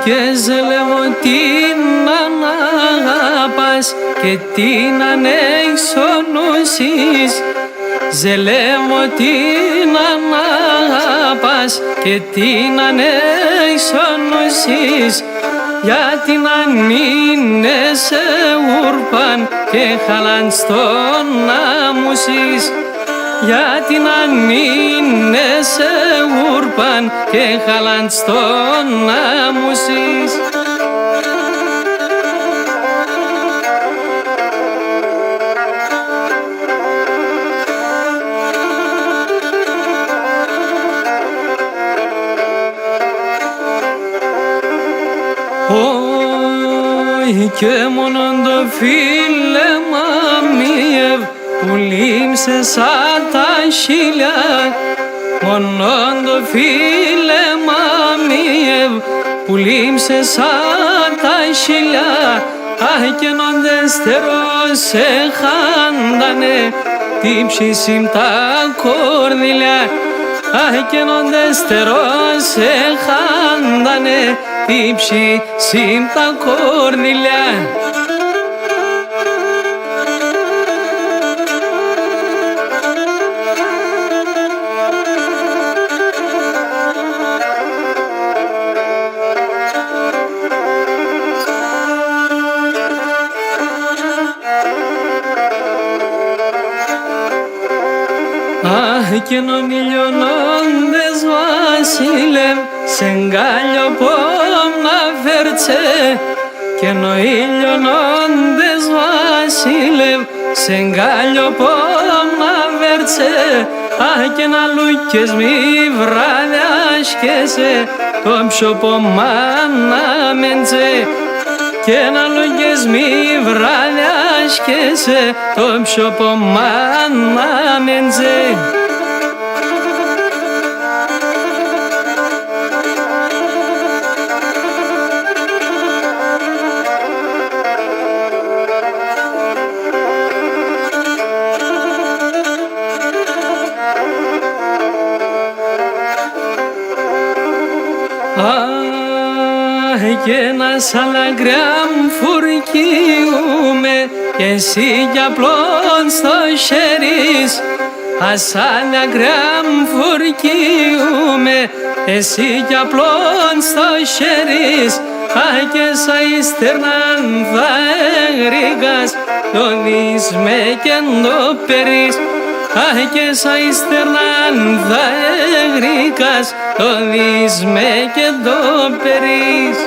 και ζηλεύω την ανάγαπας και την ανεξονούσεις. Ζηλεύω την ανάγαπας και την ανεξονούσεις, γιατί να είναι σε ούρπαν και χαλάν στον άμουσις. Γιατί να είναι σε ούρπαν και χαλάν στον άμουσις. Όχι και μόνον το φίλεμα μιευ που λείψε σαν τα χίλια, μόνον το φίλεμα μιευ που λείψε σαν τα χίλια. Αχ και νον σε χάντανε τι ψήσιμ τα κορδίλια. Αχ και νον σε χάντανε τι ψήσιμ τα κορδίλια. Αχ και νον ηλιονόντες βασίλευ σε γκάλιο πόμνα φέρτσε, και νο ηλιονόντες βασίλευ σε γκάλιο πόμνα φέρτσε. Αχ και να λούκες μη βραδιάσκεσαι το ψωπομά να μέντσε, και να λούκες μη βραδιάσκεσαι το ψωπομά να μέντσε. Αχ και ένα σαλαγκράμ φουρκιούμε και εσύ κι απλόν στο χέρις. Ασαλαγκράμ φουρκιούμε εσύ κι απλόν στο χέρις. Αχ και σα ύστερναν θα έγρικας το δεις με και το περίς. Αχ και σα ύστερναν θα έγρικας το δεις με και το περίς.